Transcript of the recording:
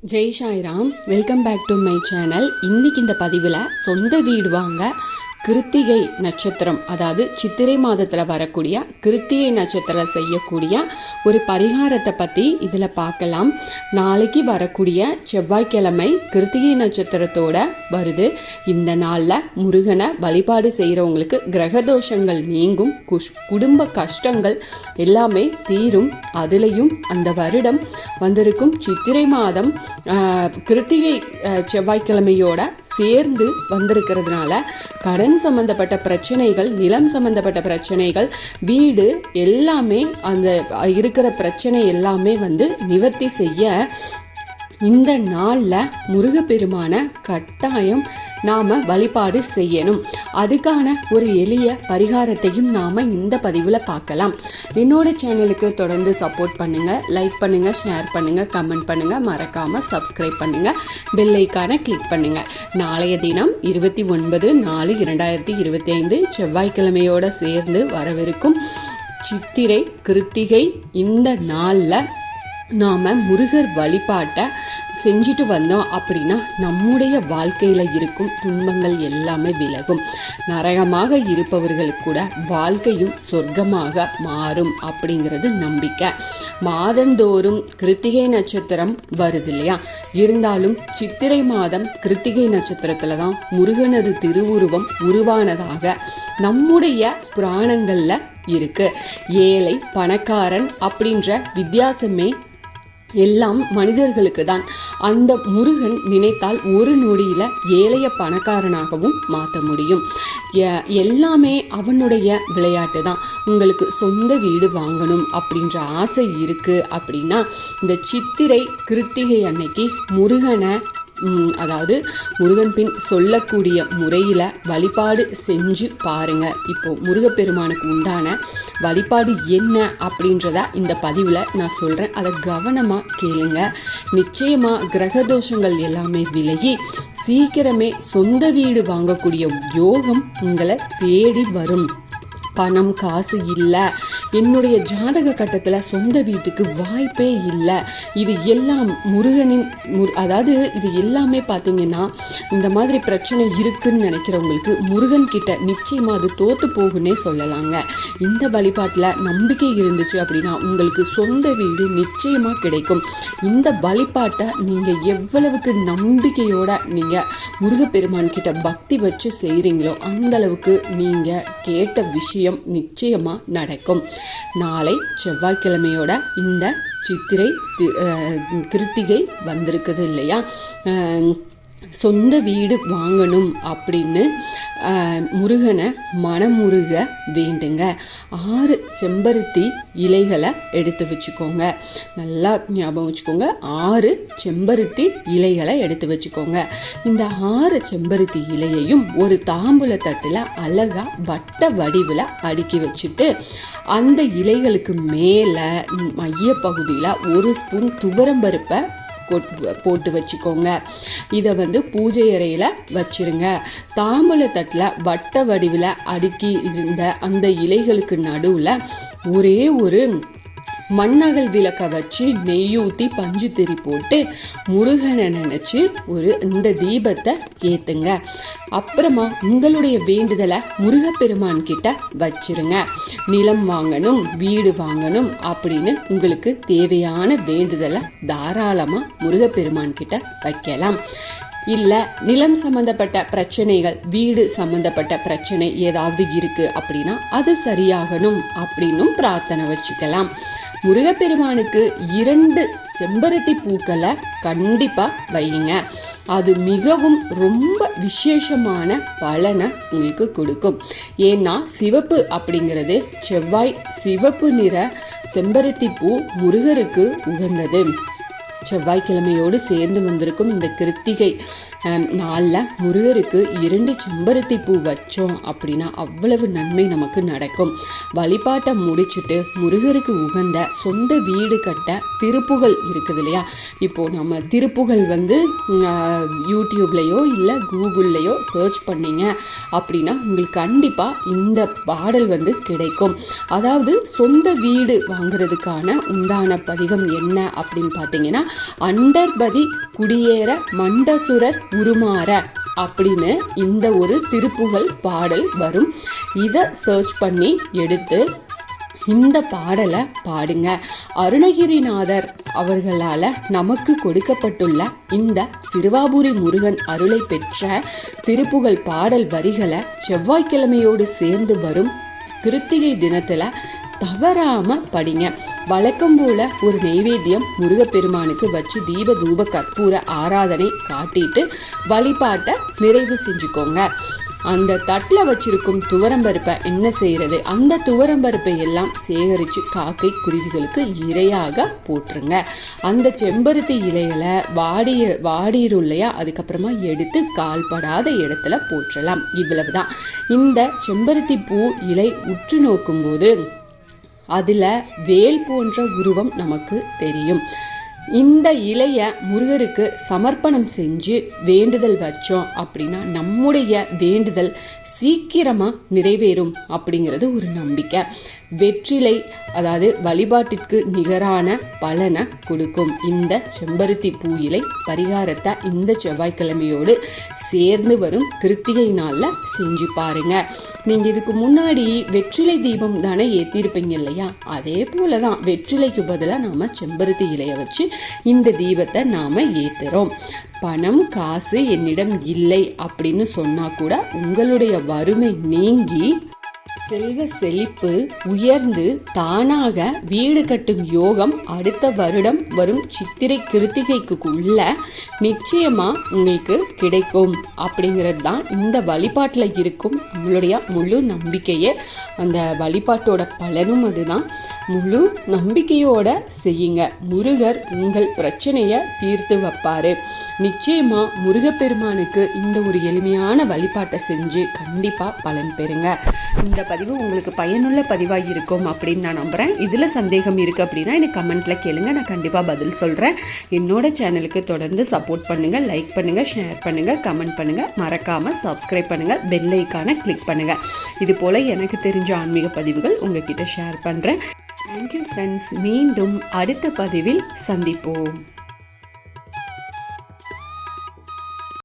Jai Sairam, welcome back to my channel. இன்னைக்கு இந்த பதிவில் சொந்த வீடு வாங்க கிருத்திகை நட்சத்திரம், அதாவது சித்திரை மாதத்தில் வரக்கூடிய கிருத்திகை நட்சத்திரம் செய்யக்கூடிய ஒரு பரிகாரத்தை பற்றி இதில் பார்க்கலாம். நாளைக்கு வரக்கூடிய செவ்வாய்க்கிழமை கிருத்திகை நட்சத்திரத்தோட வருது. இந்த நாளில் முருகனை வழிபாடு செய்கிறவங்களுக்கு கிரகதோஷங்கள் நீங்கும், குடும்ப கஷ்டங்கள் எல்லாமே தீரும். அதுலேயும் அந்த வருடம் வந்திருக்கும் சித்திரை மாதம் கிருத்திகை செவ்வாய்க்கிழமையோட சேர்ந்து வந்திருக்கிறதுனால கடன் சம்பந்தப்பட்ட பிரச்சனைகள், நிலம் சம்பந்தப்பட்ட பிரச்சனைகள், வீடு எல்லாமே அந்த இருக்கிற பிரச்சனை எல்லாமே நிவர்த்தி செய்ய இந்த நாளில் முருகப்பெருமான கட்டாயம் நாம் வழிபாடு செய்யணும். அதுக்கான ஒரு எளிய பரிகாரத்தையும் நாம் இந்த பதிவில் பார்க்கலாம். என்னோட சேனலுக்கு தொடர்ந்து சப்போர்ட் பண்ணுங்கள், லைக் பண்ணுங்கள், ஷேர் பண்ணுங்கள், கமெண்ட் பண்ணுங்கள், மறக்காமல் சப்ஸ்கிரைப் பண்ணுங்கள், பெல் ஐக்கானை கிளிக் பண்ணுங்கள். நாளைய தினம் 29/4/2025 செவ்வாய்க்கிழமையோடு சேர்ந்து வரவிருக்கும் சித்திரை கிருத்திகை இந்த நாளில் நாம் முருகர் வழிபாட்டை செஞ்சுட்டு வந்தோம் அப்படின்னா நம்முடைய வாழ்க்கையில் இருக்கும் துன்பங்கள் எல்லாமே விலகும். நரகமாக இருப்பவர்களுக்கு கூட வாழ்க்கையும் சொர்க்கமாக மாறும் அப்படிங்கிறது நம்பிக்கை. மாதந்தோறும் கிருத்திகை நட்சத்திரம் வருது இல்லையா, இருந்தாலும் சித்திரை மாதம் கிருத்திகை நட்சத்திரத்தில் தான் முருகனது திருவுருவம் உருவானதாக நம்முடைய புராணங்களில் இருக்கு. ஏழை பணக்காரன் அப்படின்ற வித்தியாசமே எல்லாம் மனிதர்களுக்கு தான். அந்த முருகன் நினைத்தால் ஒரு நொடியில் ஏழைய பணக்காரனாகவும் மாற்ற முடியும். எல்லாமே அவனுடைய விளையாட்டு தான். உங்களுக்கு சொந்த வீடு வாங்கணும் அப்படின்ற ஆசை இருக்குது அப்படின்னா இந்த சித்திரை கிருத்திகை அன்னைக்கு முருகனை, அதாவது முருகன் பின் சொல்லக்கூடிய முறையில் வழிபாடு செஞ்சு பாருங்க. இப்போ முருகப்பெருமானுக்கு உண்டான வழிபாடு என்ன அப்படின்றத இந்த பதிவில் நான் சொல்கிறேன். அதை கவனமாக கேளுங்க. நிச்சயமாக கிரகதோஷங்கள் எல்லாமே விலகி சீக்கிரமே சொந்த வீடு வாங்கக்கூடிய யோகம் உங்களை தேடி வரும். பணம் காசு இல்லை, என்னுடைய ஜாதக கட்டத்தில் சொந்த வீட்டுக்கு வாய்ப்பே இல்லை, இது எல்லாம் முருகனின் அதாவது இது எல்லாமே பார்த்தீங்கன்னா இந்த மாதிரி பிரச்சனை இருக்குன்னு நினைக்கிறவங்களுக்கு முருகன் கிட்ட நிச்சயமாக அது தோற்று போகுன்னே சொல்லலாங்க. இந்த வழிபாட்டில் நம்பிக்கை இருந்துச்சு அப்படின்னா உங்களுக்கு சொந்த வீடு நிச்சயமாக கிடைக்கும். இந்த வழிபாட்டை நீங்கள் எவ்வளவுக்கு நம்பிக்கையோட நீங்கள் முருகப்பெருமான் கிட்ட பக்தி வச்சு செய்கிறீங்களோ அந்த அளவுக்கு நீங்கள் கேட்ட விஷயம் நிச்சயமா நடக்கும். நாளை செவ்வாய்க்கிழமையோட இந்த சித்திரை கிருத்திகை வந்திருக்குது இல்லையா, சொந்த வீடு வாங்கணும் அப்படின்னு முருகனை மனமுருக வேண்டுங்க. 6 செம்பருத்தி இலைகளை எடுத்து வச்சுக்கோங்க. நல்லா ஞாபகம் வச்சுக்கோங்க, 6 செம்பருத்தி இலைகளை எடுத்து வச்சுக்கோங்க. இந்த 6 செம்பருத்தி இலையையும் ஒரு தாம்பூல தட்டில் அழகா வட்ட வடிவில் அடுக்கி வச்சுட்டு அந்த இலைகளுக்கு மேலே மைய பகுதியில் 1 ஸ்பூன் துவரம்பருப்பை போட்டு வச்சுக்கோங்க. இதை பூஜை அறையில் வச்சிருங்க. தாம்பூல தட்டில் வட்ட வடிவில் அடுக்கி இருந்த அந்த இலைகளுக்கு நடுவில் ஒரே ஒரு மண்ணகல் விளக்க வச்சு நெய்யூற்றி பஞ்சு திரி போட்டு முருகனை நினச்சி இந்த தீபத்தை ஏற்றுங்க. அப்புறமா உங்களுடைய வேண்டுதலை முருகப்பெருமான் கிட்ட வச்சிருங்க. நிலம் வாங்கணும், வீடு வாங்கணும் அப்படின்னு உங்களுக்கு தேவையான வேண்டுதலை தாராளமாக முருகப்பெருமான் கிட்ட வைக்கலாம். இல்லை நிலம் சம்மந்தப்பட்ட பிரச்சனைகள், வீடு சம்மந்தப்பட்ட பிரச்சனை ஏதாவது இருக்குது அப்படின்னா அது சரியாகணும் அப்படின்னும் பிரார்த்தனை வச்சுக்கலாம். முருகப்பெருமானுக்கு 2 செம்பருத்தி பூக்களை கண்டிப்பாக வையுங்க. அது மிகவும் ரொம்ப விசேஷமான பலனை உங்களுக்கு கொடுக்கும். ஏன்னா சிவப்பு அப்படிங்கிறது செவ்வாய் சிவப்பு நிற செம்பருத்தி பூ முருகருக்கு உகந்தது. செவ்வாய்க்கிழமையோடு சேர்ந்து வந்திருக்கும் இந்த கிருத்திகை நாளில் முருகருக்கு 2 செம்பருத்தி பூ வச்சோம் அப்படின்னா அவ்வளவு நன்மை நமக்கு நடக்கும். வழிபாட்டை முடிச்சுட்டு முருகருக்கு உகந்த சொந்த வீடு கட்ட திருப்புகள் இருக்குது இல்லையா, இப்போது நம்ம திருப்புகள் யூடியூப்லேயோ இல்லை கூகுள்லேயோ சர்ச் பண்ணிங்க அப்படின்னா உங்களுக்கு கண்டிப்பாக இந்த பாடல் கிடைக்கும். அதாவது சொந்த வீடு வாங்குறதுக்கான உண்டான பதிகம் என்ன அப்படின்னு பார்த்தீங்கன்னா அண்டர்பதி குடியேற மண்டசுரர் உருமாற அப்படின்னு இந்த ஒரு திருப்புகழ் பாடல் வரும். இதை சர்ச் பண்ணி எடுத்து இந்த பாடலை பாடுங்க. அருணகிரிநாதர் அவர்களால் நமக்கு கொடுக்கப்பட்டுள்ள இந்த சிறுவாபுரி முருகன் அருளை பெற்ற திருப்புகழ் பாடல் வரிகளை செவ்வாய்க்கிழமையோடு சேர்ந்து வரும் கிருத்திகை தினத்துல தவறாம படிங்க. வழக்கம் போல ஒரு நெய்வேத்தியம் முருகப்பெருமானுக்கு வச்சு தீப தூப கற்பூர ஆராதனை காட்டிட்டு வழிபாட்டை நிறைவு செஞ்சுக்கோங்க. அந்த தட்டில் வச்சிருக்கும் துவரம்பருப்பை என்ன செய்யறது, அந்த துவரம்பருப்பை எல்லாம் சேகரித்து காக்கை குருவிகளுக்கு இரையாக போட்டுருங்க. அந்த செம்பருத்தி இலையில வாடிரும் இல்லையா, அதுக்கப்புறமா எடுத்து கால்படாத இடத்துல போற்றலாம். இவ்வளவுதான். இந்த செம்பருத்தி பூ இலை உற்று நோக்கும்போது அதில் வேல் போன்ற உருவம் நமக்கு தெரியும். இந்த இலைய முருகருக்கு சமர்ப்பணம் செஞ்சு வேண்டுதல் வச்சோம் அப்படின்னா நம்முடைய வேண்டுதல் சீக்கிரமா நிறைவேறும் அப்படிங்கிறது ஒரு நம்பிக்கை. வெற்றிலை, அதாவது வழிபாட்டிற்கு நிகரான பலனை கொடுக்கும் இந்த செம்பருத்தி பூ இலை பரிகாரத்தை இந்த செவ்வாய்க்கிழமையோடு சேர்ந்து வரும் கிருத்திகை நாளில் செஞ்சு பாருங்க. நீங்க இதுக்கு முன்னாடி வெற்றிலை தீபம் தானே ஏற்றிருப்பீங்க இல்லையா, அதே போலதான் வெற்றிலைக்கு பதிலாக நாம செம்பருத்தி இலையை வச்சு இந்த தீபத்தை நாம ஏத்துறோம். பணம் காசு என்னிடம் இல்லை அப்படின்னு சொன்னா கூட உங்களுடைய வறுமை நீங்கி செல்வ செழிப்பு உயர்ந்து தானாக வீடு கட்டும் யோகம் அடுத்த வருடம் வரும் சித்திரை கிருத்திகைக்குள்ள நிச்சயமா உங்களுக்கு கிடைக்கும் அப்படிங்கிறது தான் இந்த வழிபாட்டில் இருக்கும் நம்மளுடைய முழு நம்பிக்கையே. அந்த வழிபாட்டோட பலனும் அதுதான். முழு நம்பிக்கையோட செய்யுங்க. முருகர் உங்கள் பிரச்சனையை தீர்த்து வைப்பாரு. நிச்சயமா முருகப்பெருமானுக்கு இந்த ஒரு எளிமையான வழிபாட்டை செஞ்சு கண்டிப்பா பலன் பெறுங்க. இந்த பதிவு உங்களுக்கு பயனுள்ள பதிவாக இருக்கும் அப்படின்னு நான் நம்புகிறேன். இதில் சந்தேகம் இருக்குது அப்படின்னா எனக்கு கமெண்ட்டில் கேளுங்க, நான் கண்டிப்பாக பதில் சொல்கிறேன். என்னோட சேனலுக்கு தொடர்ந்து சப்போர்ட் பண்ணுங்கள், லைக் பண்ணுங்கள், ஷேர் பண்ணுங்கள், கமெண்ட் பண்ணுங்கள், மறக்காமல் சப்ஸ்கிரைப் பண்ணுங்கள், பெல் ஐக்கானை கிளிக் பண்ணுங்கள். இது போல் எனக்கு தெரிஞ்ச ஆன்மீக பதிவுகள் உங்ககிட்ட ஷேர் பண்ணுறேன். Thank you friends. மீண்டும் அடுத்த பதிவில் சந்திப்போம்.